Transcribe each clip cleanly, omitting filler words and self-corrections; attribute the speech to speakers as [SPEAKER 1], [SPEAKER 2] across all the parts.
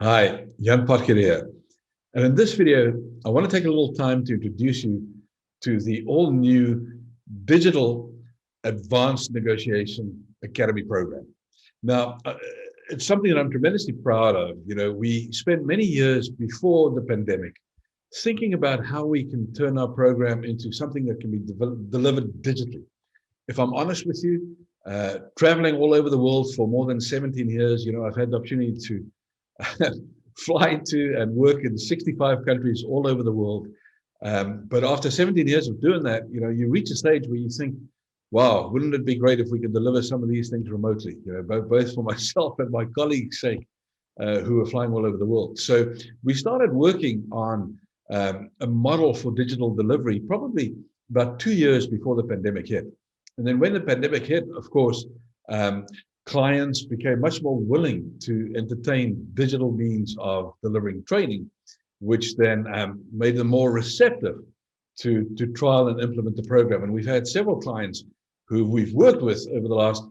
[SPEAKER 1] Hi, Jan Parker here. And in this video, I want to take a little time to introduce you to the all-new Digital Advanced Negotiation Academy program. Now, it's something that I'm tremendously proud of. You know, we spent many years before the pandemic thinking about how we can turn our program into something that can be delivered digitally. If I'm honest with you, traveling all over the world for more than 17 years, you know, I've had the opportunity to fly to and work in 65 countries all over the world. But after 17 years of doing that, you know, you reach a stage where you think, wow, wouldn't it be great if we could deliver some of these things remotely, you know, both for myself and my colleagues' sake, who are flying all over the world. So we started working on a model for digital delivery probably about 2 years before the pandemic hit. And then when the pandemic hit, of course, clients became much more willing to entertain digital means of delivering training, which then made them more receptive to trial and implement the program. And we've had several clients who we've worked with over the last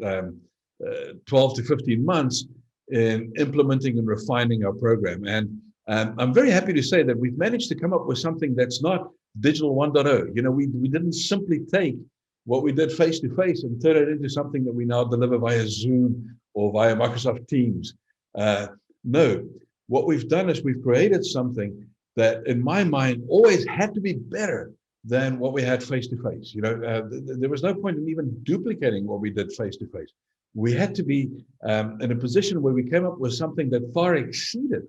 [SPEAKER 1] 12 to 15 months in implementing and refining our program. And I'm very happy to say that we've managed to come up with something that's not digital 1.0. You know, we didn't simply take what we did face-to-face and turn it into something that we now deliver via Zoom or via Microsoft Teams. No, what we've done is we've created something that, in my mind, always had to be better than what we had face-to-face. You know, there was no point in even duplicating what we did face-to-face. We had to be in a position where we came up with something that far exceeded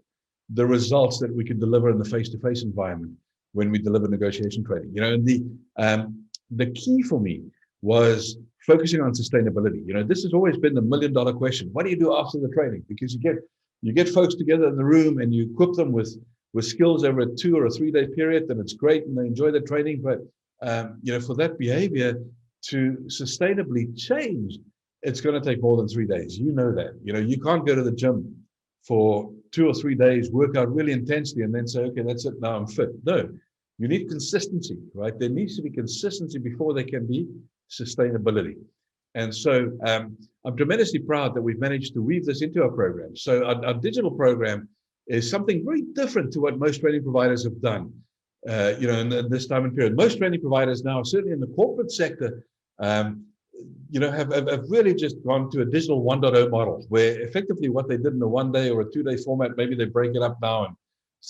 [SPEAKER 1] the results that we could deliver in the face-to-face environment when we deliver negotiation training. You know, and the key for me was focusing on sustainability. You know, this has always been the $1 million question. What do you do after the training? Because you get folks together in the room and you equip them with skills over a 2 or 3 day period, and it's great and they enjoy the training. But you know, for that behavior to sustainably change, it's going to take more than 3 days. You know that. You know, you can't go to the gym for 2 or 3 days, work out really intensely, and then say, okay, that's it, now I'm fit. No. You need consistency, right? There needs to be consistency before there can be sustainability. And so I'm tremendously proud that we've managed to weave this into our program. So our digital program is something very different to what most training providers have done, you know, in this time and period. Most training providers now, certainly in the corporate sector, you know, have really just gone to a digital 1.0 model, where effectively what they did in a 1 day or a 2 day format, maybe they break it up now and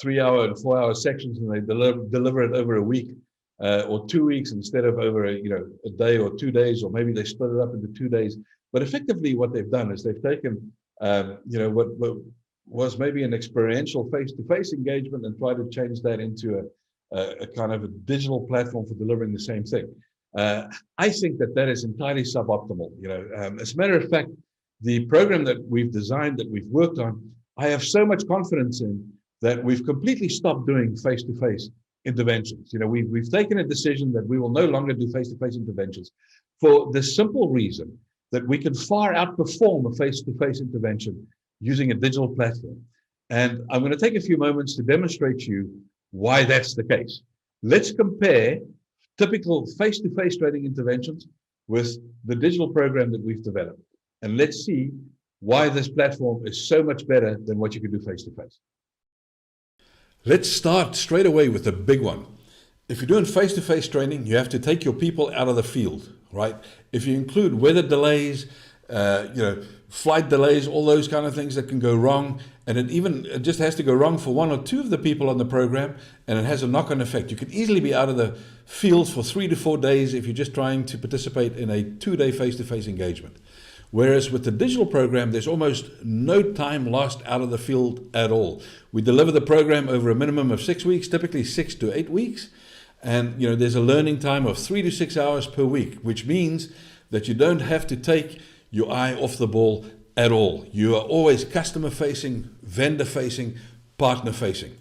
[SPEAKER 1] 3-hour and 4-hour sections, and they deliver it over a week or 2 weeks instead of over a day or 2 days, or maybe they split it up into 2 days. But effectively, what they've done is they've taken you know, what was maybe an experiential face-to-face engagement and tried to change that into a kind of a digital platform for delivering the same thing. I think that is entirely suboptimal. You know, as a matter of fact, the program that we've designed, that we've worked on, I have so much confidence in that we've completely stopped doing face-to-face interventions. You know, we've taken a decision that we will no longer do face-to-face interventions for the simple reason that we can far outperform a face-to-face intervention using a digital platform. And I'm going to take a few moments to demonstrate to you why that's the case. Let's compare typical face-to-face training interventions with the digital program that we've developed. And let's see why this platform is so much better than what you can do face-to-face. Let's start straight away with the big one. If you're doing face-to-face training, you have to take your people out of the field, right? If you include weather delays, you know, flight delays, all those kind of things that can go wrong, and it just has to go wrong for 1 or 2 of the people on the program, and it has a knock-on effect. You could easily be out of the field for 3 to 4 days if you're just trying to participate in a 2-day face-to-face engagement. Whereas with the digital program, there's almost no time lost out of the field at all. We deliver the program over a minimum of 6 weeks, typically 6 to 8 weeks. And you know, there's a learning time of 3 to 6 hours per week, which means that you don't have to take your eye off the ball at all. You are always customer facing, vendor facing, partner facing.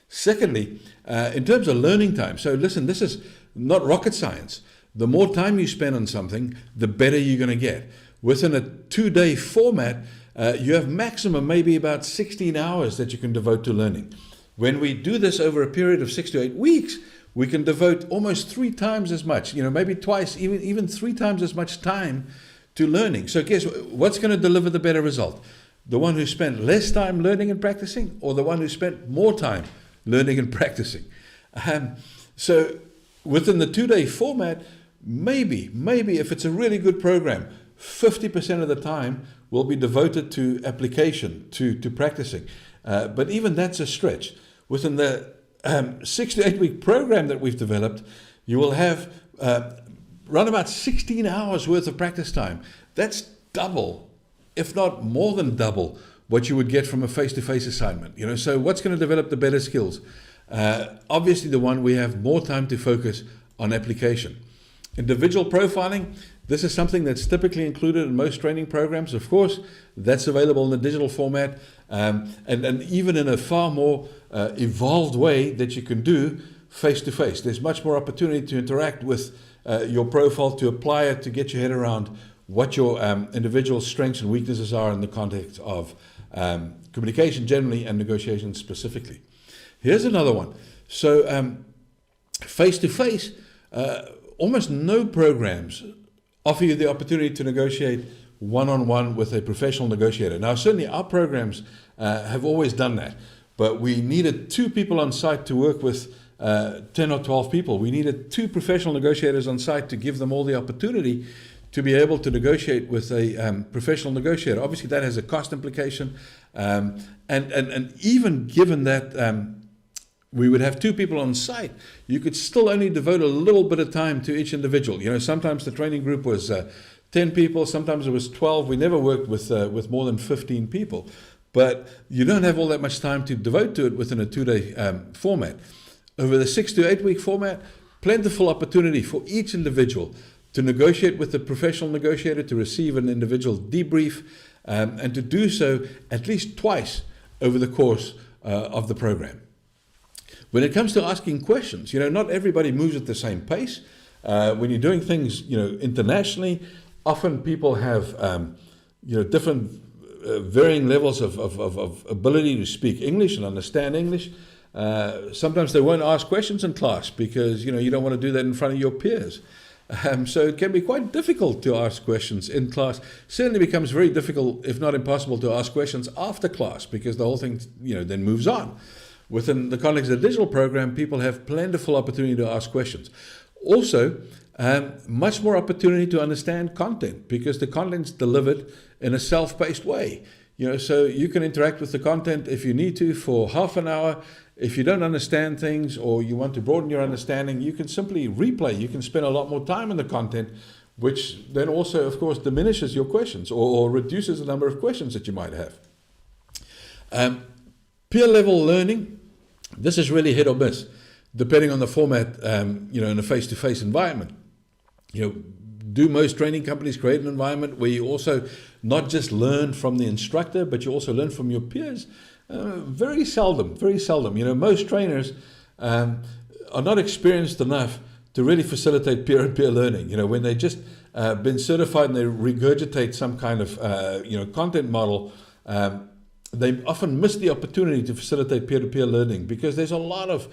[SPEAKER 1] Secondly, in terms of learning time, so listen, this is not rocket science. The more time you spend on something, the better you're going to get. Within a 2-day format, you have maximum maybe about 16 hours that you can devote to learning. When we do this over a period of 6 to 8 weeks, we can devote almost 3 times as much, you know, maybe twice, even 3 times as much time to learning. So guess what's going to deliver the better result? the one who spent less time learning and practicing, or the one who spent more time learning and practicing? So within the 2-day format, maybe if it's a really good program, 50% of the time will be devoted to application, to practicing. But even that's a stretch. Within the 6 to 8 week program that we've developed, you will have around about 16 hours worth of practice time. That's double, if not more than double, what you would get from a face-to-face assignment. So what's going to develop the better skills? Obviously the one we have more time to focus on application. Individual profiling, this is something that's typically included in most training programs. Of course, that's available in the digital format, and even in a far more evolved way that you can do face-to-face. There's much more opportunity to interact with your profile, to apply it, to get your head around what your individual strengths and weaknesses are in the context of communication generally and negotiation specifically. Here's another one. So face-to-face, almost no programs offer you the opportunity to negotiate one-on-one with a professional negotiator. Now, certainly our programs have always done that, but we needed 2 people on site to work with 10 or 12 people. We needed 2 professional negotiators on site to give them all the opportunity to be able to negotiate with a professional negotiator. Obviously, that has a cost implication, and even given that we would have 2 people on site, you could still only devote a little bit of time to each individual. Sometimes the training group was 10 people, sometimes it was 12. We never worked with more than 15 people. But you don't have all that much time to devote to it within a 2-day format. Over the 6 to 8 week format, plentiful opportunity for each individual to negotiate with the professional negotiator, to receive an individual debrief, and to do so at least twice over the course of the program. When it comes to asking questions, not everybody moves at the same pace. When you're doing things, internationally, often people have, different varying levels of ability to speak English and understand English. Sometimes they won't ask questions in class because, you don't want to do that in front of your peers. So it can be quite difficult to ask questions in class. Certainly becomes very difficult, if not impossible, to ask questions after class because the whole thing, then moves on. Within the context of the digital program, people have plentiful opportunity to ask questions. Also, much more opportunity to understand content because the content's delivered in a self-paced way. So you can interact with the content if you need to for half an hour. If you don't understand things or you want to broaden your understanding, you can simply replay. You can spend a lot more time in the content, which then also, of course, diminishes your questions or reduces the number of questions that you might have. Peer level learning, this is really hit or miss, depending on the format, in a face-to-face environment. Do most training companies create an environment where you also not just learn from the instructor, but you also learn from your peers? Very seldom. Most trainers are not experienced enough to really facilitate peer-to-peer learning. When they just been certified and they regurgitate some kind of, content model, they often miss the opportunity to facilitate peer-to-peer learning because there's a lot of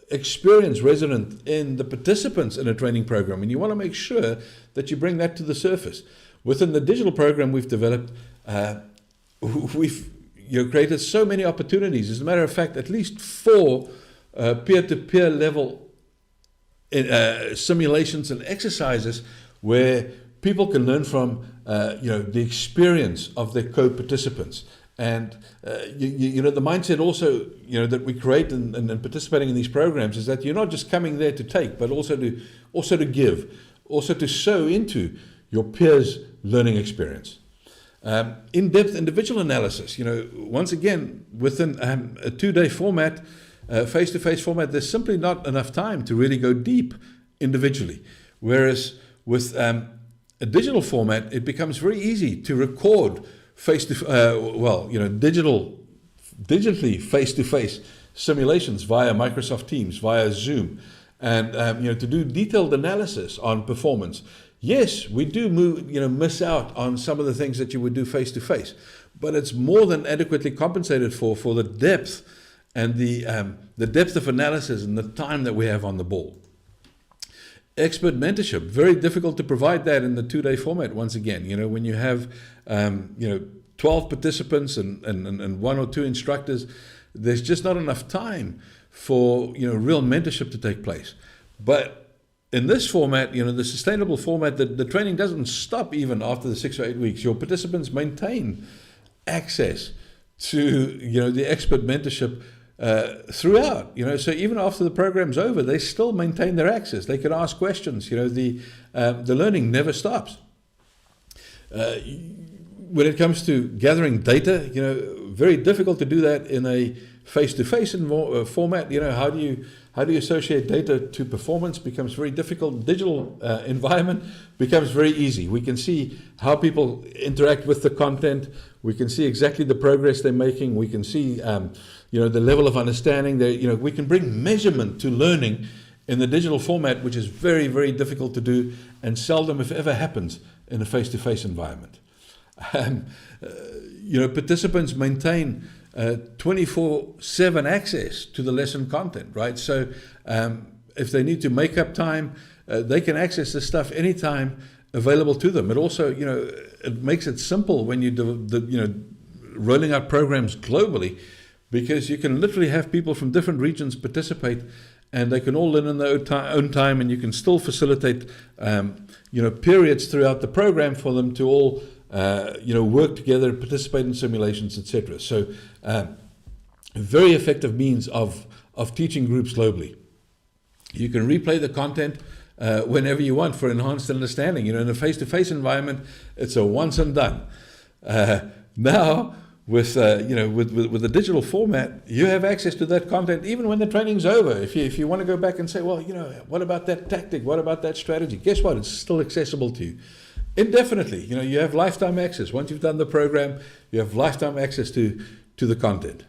[SPEAKER 1] experience resident in the participants in a training program, and you want to make sure that you bring that to the surface. Within the digital program we've developed, we've created so many opportunities. As a matter of fact, at least 4 peer-to-peer level simulations and exercises where people can learn from the experience of their co-participants. And the mindset also that we create in participating in these programs is that you're not just coming there to take, but also to give, also to sow into your peers' learning experience. In-depth individual analysis. Once again, within a 2-day format, face-to-face format, there's simply not enough time to really go deep individually. Whereas with a digital format, it becomes very easy to record digitally face-to-face simulations via Microsoft Teams, via Zoom, and to do detailed analysis on performance. Yes, we do miss out on some of the things that you would do face-to-face, but it's more than adequately compensated for the depth and the depth of analysis and the time that we have on the ball. Expert mentorship, very difficult to provide that in the 2-day format. Once again, when you have 12 participants and one or two instructors, there's just not enough time for real mentorship to take place. But in this format, the sustainable format, the training doesn't stop even after the 6 or 8 weeks. Your participants maintain access to the expert mentorship throughout. So even after the program's over, they still maintain their access. They can ask questions. The learning never stops. When it comes to gathering data, very difficult to do that in a face-to-face format. How do you associate data to performance becomes very difficult. Digital environment becomes very easy. We can see how people interact with the content. We can see exactly the progress they're making. We can see the level of understanding. We can bring measurement to learning in the digital format, which is very, very difficult to do and seldom, if ever, happens in a face-to-face environment. Participants maintain 24/7 access to the lesson content, right? So if they need to make up time, they can access this stuff anytime available to them. It also, it makes it simple when you rolling out programs globally, because you can literally have people from different regions participate, and they can all learn in their own time, and you can still facilitate, periods throughout the program for them to all, work together, participate in simulations, etc. So, a very effective means of teaching groups globally. You can replay the content whenever you want for enhanced understanding. In a face-to-face environment, it's a once and done. Now, with the digital format, you have access to that content even when the training's over. If you want to go back and say, well, what about that tactic? What about that strategy? Guess what? It's still accessible to you indefinitely. You have lifetime access. Once you've done the program, you have lifetime access to the content.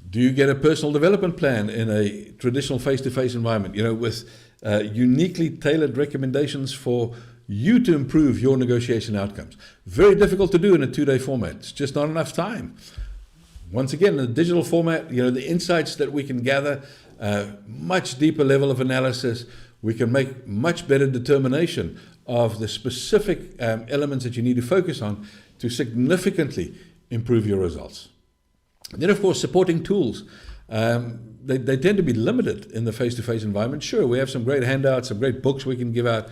[SPEAKER 1] Do you get a personal development plan in a traditional face-to-face environment? With uniquely tailored recommendations for you to improve your negotiation outcomes. Very difficult to do in a 2-day format. It's just not enough time. Once again, in the digital format, the insights that we can gather, much deeper level of analysis. We can make much better determination of the specific elements that you need to focus on to significantly improve your results. And then, of course, supporting tools. They tend to be limited in the face-to-face environment. Sure, we have some great handouts, some great books we can give out,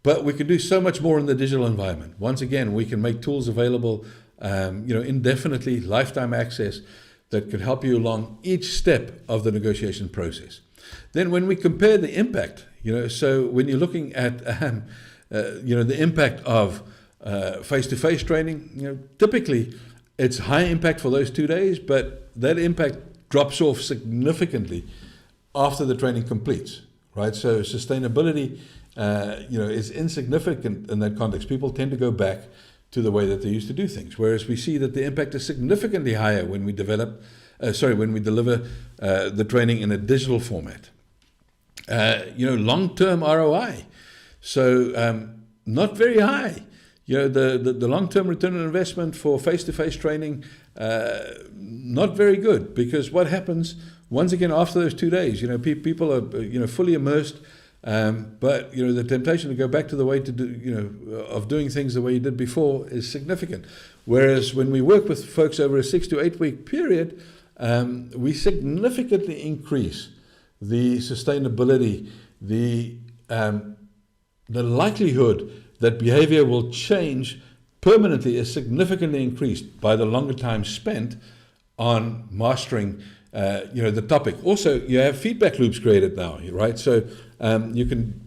[SPEAKER 1] but we can do so much more in the digital environment. Once again, we can make tools available, indefinitely, lifetime access that can help you along each step of the negotiation process. Then when we compare the impact, so when you're looking at, the impact of face-to-face training, typically it's high impact for those 2 days, but that impact drops off significantly after the training completes, right? So sustainability, is insignificant in that context. People tend to go back to the way that they used to do things, whereas we see that the impact is significantly higher when we deliver the training in a digital format. Long-term ROI, so not very high. The long-term return on investment for face-to-face training, not very good, because what happens once again after those 2 days, people are fully immersed, but the temptation to go back to the way to do, of doing things the way you did before is significant. Whereas when we work with folks over a 6 to 8 week period, we significantly increase the sustainability, the likelihood that behavior will change permanently is significantly increased by the longer time spent on mastering the topic. Also, you have feedback loops created now, right? So you can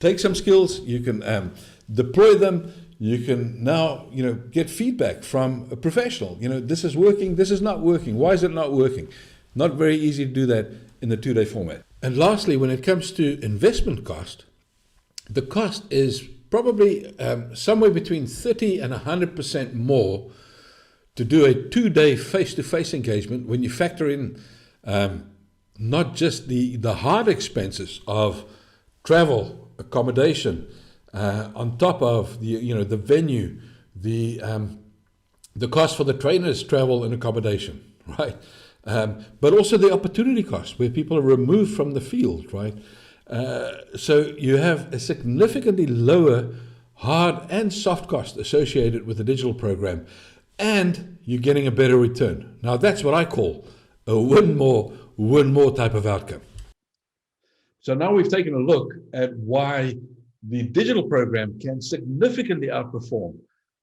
[SPEAKER 1] take some skills, you can deploy them, you can now get feedback from a professional. This is working, this is not working. Why is it not working? Not very easy to do that in the 2-day format. And lastly, when it comes to investment cost, the cost is probably somewhere between 30 and 100% more to do a 2-day face-to-face engagement when you factor in not just the hard expenses of travel, accommodation, on top of the venue, the cost for the trainers' travel and accommodation, right? But also the opportunity cost, where people are removed from the field, right? So you have a significantly lower
[SPEAKER 2] hard and soft cost associated with the digital program, and you're getting a better return. Now that's what I call a win more type of outcome.
[SPEAKER 1] So now we've taken a look at why the digital program can significantly outperform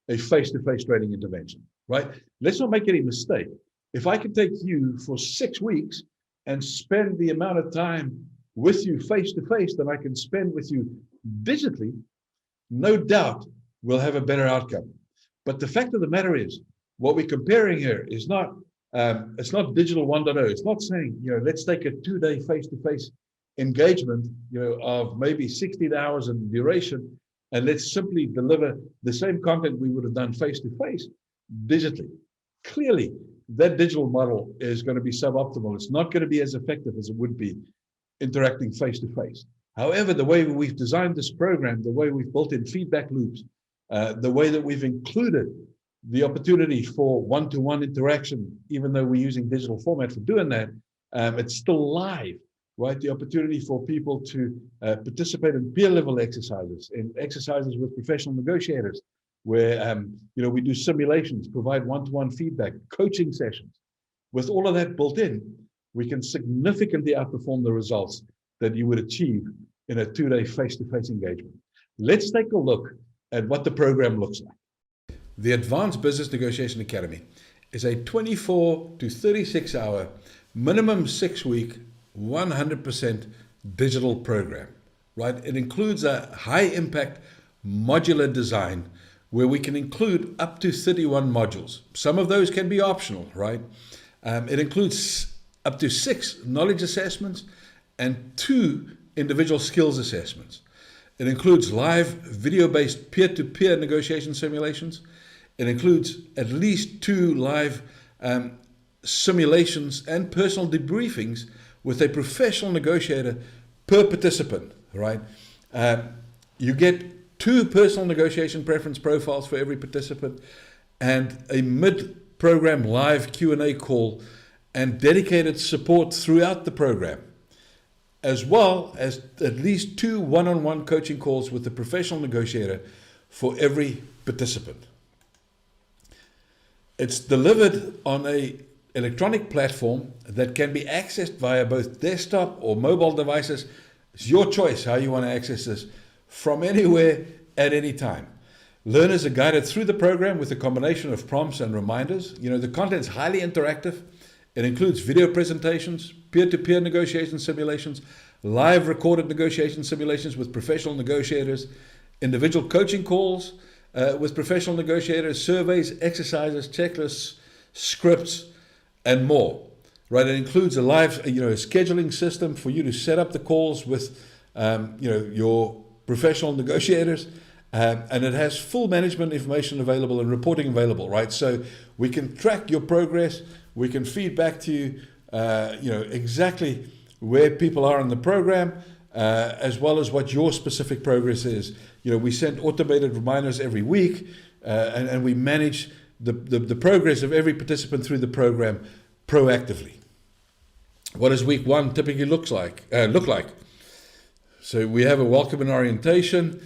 [SPEAKER 1] a face-to-face trading intervention, right? Let's not make any mistake. If I can take you for 6 weeks and spend the amount of time with you face-to-face that I can spend with you digitally, no doubt we'll have a better outcome. But the fact of the matter is, what we're comparing here is not, it's not digital 1.0. It's not saying, let's take a 2-day face-to-face engagement, of maybe 16 hours in duration, and let's simply deliver the same content we would have done face-to-face digitally. Clearly, that digital model is going to be suboptimal. It's not going to be as effective as it would be interacting face-to-face. However, the way we've designed this program, the way we've built in feedback loops, the way that we've included the opportunity for one-to-one interaction, even though we're using digital format for doing that, it's still live, right? The opportunity for people to participate in peer-level exercises, in exercises with professional negotiators, where we do simulations, provide one-to-one feedback, coaching sessions. With all of that built in, we can significantly outperform the results that you would achieve in a 2-day face-to-face engagement. Let's take a look at what the program looks like.
[SPEAKER 2] The Advanced Business Negotiation Academy is a 24 to 36 hour, minimum 6-week, 100% digital program, right? It includes a high impact modular design where we can include up to 31 modules. Some of those can be optional, right? It includes up to 6 knowledge assessments and 2 individual skills assessments. It includes live video-based peer-to-peer negotiation simulations. It includes at least 2 live simulations and personal debriefings with a professional negotiator per participant, right? You get 2 personal negotiation preference profiles for every participant and a mid-program live Q&A call and dedicated support throughout the program, as well as at least 2 one-on-one coaching calls with the professional negotiator for every participant. It's delivered on an electronic platform that can be accessed via both desktop or mobile devices. It's your choice how you want to access this, from anywhere at any time. Learners are guided through the program with a combination of prompts and reminders. The content's highly interactive. It includes video presentations, peer-to-peer negotiation simulations, live recorded negotiation simulations with professional negotiators, individual coaching calls with professional negotiators, surveys, exercises, checklists, scripts, and more. Right? It includes a live, scheduling system for you to set up the calls with, your professional negotiators, and it has full management information available and reporting available. Right? So we can track your progress. We can feed back to you, exactly where people are in the program, as well as what your specific progress is. We send automated reminders every week, and we manage the progress of every participant through the program proactively. What does week 1 typically look like? So we have a welcome and orientation.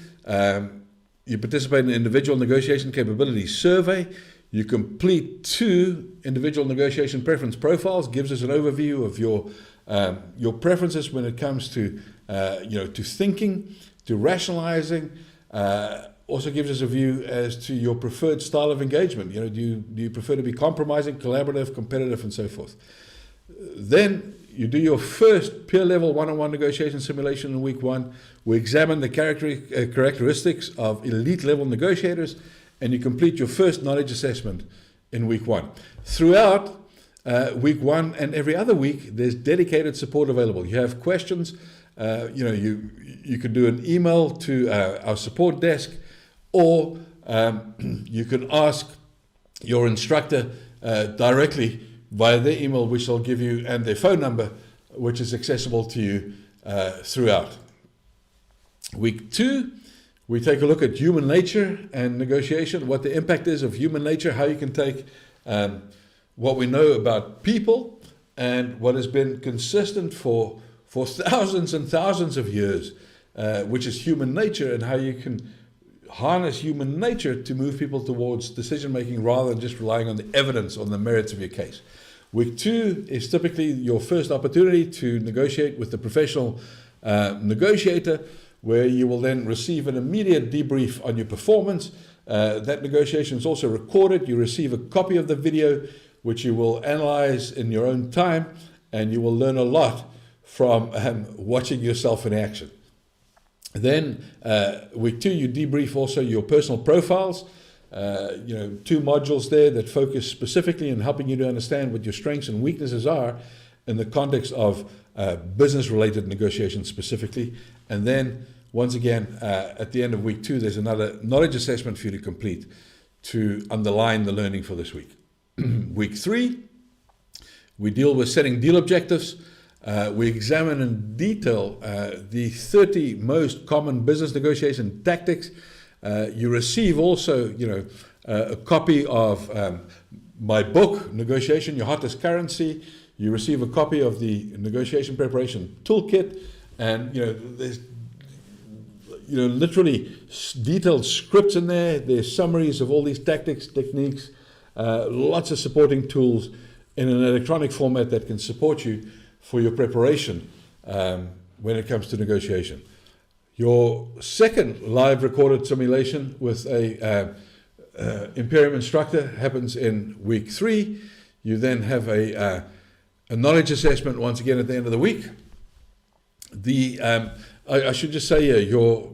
[SPEAKER 2] You participate in an individual negotiation capability survey. You complete 2 individual negotiation preference profiles. Gives us an overview of your preferences when it comes to to thinking, to rationalizing. Also gives us a view as to your preferred style of engagement. Do you prefer to be compromising, collaborative, competitive, and so forth? Then you do your first peer-level one-on-one negotiation simulation in week 1. We examine the characteristics of elite-level negotiators, and you complete your first knowledge assessment in week 1. Throughout week 1 and every other week, there's dedicated support available. You have questions, you can do an email to our support desk, or you can ask your instructor directly via their email, which they'll give you, and their phone number, which is accessible to you throughout. Week 2, we take a look at human nature and negotiation, what the impact is of human nature, how you can take what we know about people and what has been consistent for thousands and thousands of years, which is human nature, and how you can harness human nature to move people towards decision making rather than just relying on the evidence, on the merits of your case. Week 2 is typically your first opportunity to negotiate with the professional negotiator, where you will then receive an immediate debrief on your performance. That negotiation is also recorded. You receive a copy of the video, which you will analyze in your own time, and you will learn a lot from watching yourself in action. Then week 2, you debrief also your personal profiles. 2 modules there that focus specifically on helping you to understand what your strengths and weaknesses are in the context of business-related negotiations specifically. And then, once again, at the end of week 2, there's another knowledge assessment for you to complete to underline the learning for this week. Week 3, we deal with setting deal objectives. We examine in detail the 30 most common business negotiation tactics. You receive also, a copy of my book, Negotiation, Your Hottest Currency. You receive a copy of the Negotiation Preparation Toolkit, and there's literally detailed scripts in there. There's summaries of all these tactics, techniques, lots of supporting tools in an electronic format that can support you for your preparation when it comes to negotiation. Your second live recorded simulation with a Imperium instructor happens in week 3. You then have a knowledge assessment once again at the end of the week. I should just say your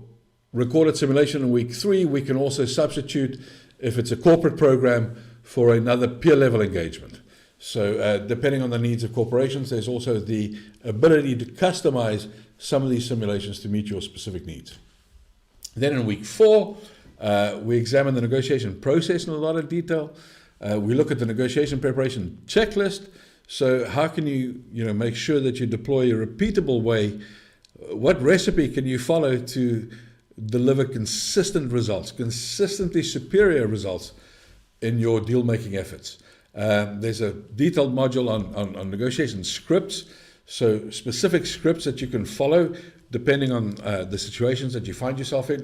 [SPEAKER 2] recorded simulation in week 3, we can also substitute, if it's a corporate program, for another peer level engagement. So depending on the needs of corporations, there's also the ability to customize some of these simulations to meet your specific needs. Then in week 4, we examine the negotiation process in a lot of detail. We look at the negotiation preparation checklist. So how can you, make sure that you deploy a repeatable way? What recipe can you follow to deliver consistent results, consistently superior results in your deal-making efforts? There's a detailed module on negotiation scripts, so specific scripts that you can follow depending on the situations that you find yourself in.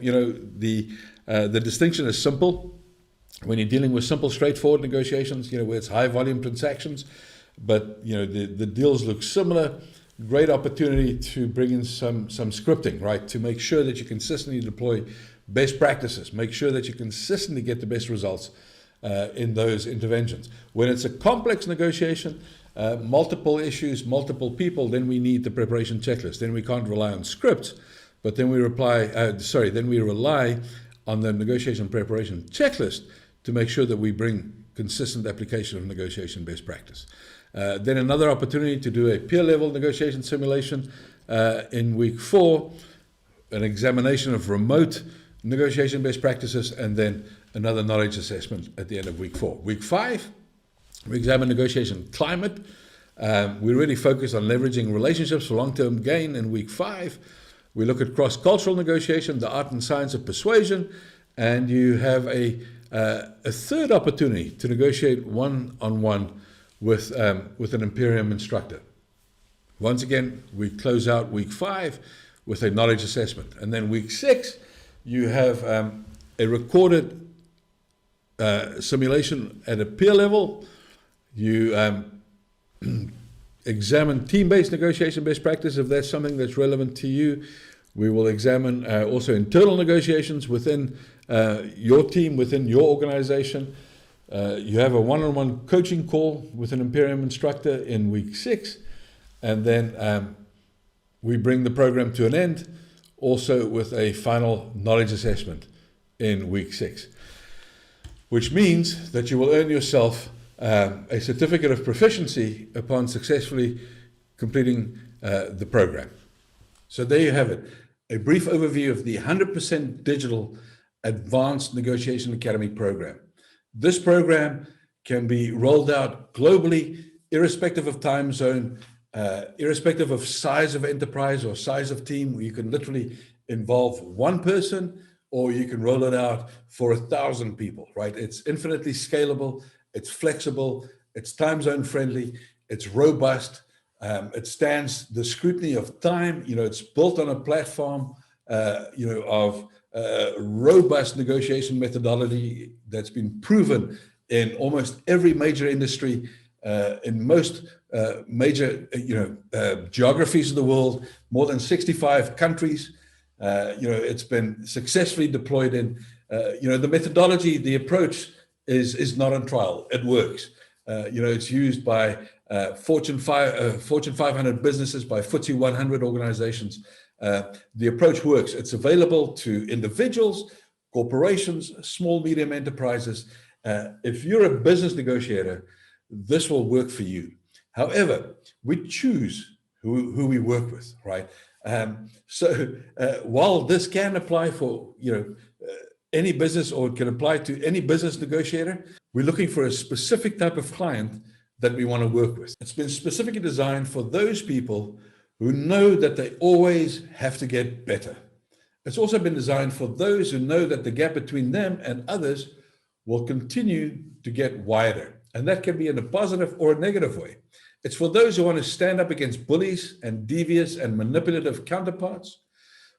[SPEAKER 2] The distinction is simple when you're dealing with simple, straightforward negotiations, where it's high volume transactions, but the deals look similar. Great opportunity to bring in some scripting, right, to make sure that you consistently deploy best practices, make sure that you consistently get the best results in those interventions. When it's a complex negotiation, multiple issues, multiple people, then we need the preparation checklist. Then we can't rely on scripts, but then we rely on the negotiation preparation checklist to make sure that we bring consistent application of negotiation best practice. Then another opportunity to do a peer level negotiation simulation in week 4, an examination of remote negotiation best practices, and then another knowledge assessment at the end of week 4. Week 5, we examine negotiation climate. We really focus on leveraging relationships for long-term gain in week 5. We look at cross-cultural negotiation, the art and science of persuasion, and you have a third opportunity to negotiate one-on-one with an Imperium instructor. Once again, we close out week 5 with a knowledge assessment. And then week 6, you have a recorded simulation at a peer level. You examine team-based negotiation best practice if that's something that's relevant to you. We will examine also internal negotiations within your team, within your organization. You have a one-on-one coaching call with an Imperium instructor in week 6, and then we bring the program to an end, also with a final knowledge assessment in week 6, which means that you will earn yourself a certificate of proficiency upon successfully completing the program. So there you have it, a brief overview of the 100% digital Advanced Negotiation Academy program. This program can be rolled out globally, irrespective of time zone, irrespective of size of enterprise or size of team. You can literally involve one person, or you can roll it out for 1,000 people, right? It's infinitely scalable, it's flexible, it's time zone friendly, it's robust, it stands the scrutiny of time. It's built on a platform of robust negotiation methodology that's been proven in almost every major industry, in most major geographies of the world, more than 65 countries. It's been successfully deployed in. The methodology, the approach is not on trial. It works. It's used by Fortune 500 businesses, by FTSE 100 organizations. The approach works. It's available to individuals, corporations, small, medium enterprises. If you're a business negotiator, this will work for you. However, we choose who we work with, right? While this can apply for any business, or it can apply to any business negotiator, we're looking for a specific type of client that we want to work with. It's been specifically designed for those people who know that they always have to get better. It's also been designed for those who know that the gap between them and others will continue to get wider. And that can be in a positive or a negative way. It's for those who want to stand up against bullies and devious and manipulative counterparts,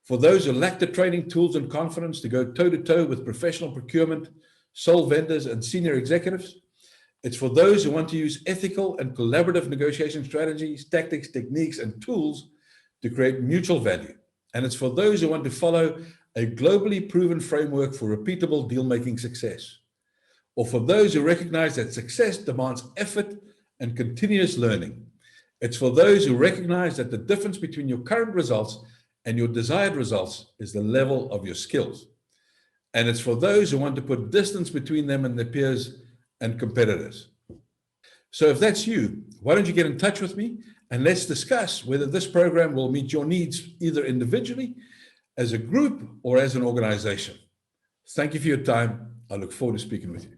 [SPEAKER 2] for those who lack the training, tools, and confidence to go toe-to-toe with professional procurement, sole vendors, and senior executives. It's for those who want to use ethical and collaborative negotiation strategies, tactics, techniques, and tools to create mutual value. And it's for those who want to follow a globally proven framework for repeatable deal-making success. Or for those who recognize that success demands effort and continuous learning. It's for those who recognize that the difference between your current results and your desired results is the level of your skills. And it's for those who want to put distance between them and their peers and competitors. So if that's you, why don't you get in touch with me and let's discuss whether this program will meet your needs either individually, as a group, or as an organization. Thank you for your time. I look forward to speaking with you.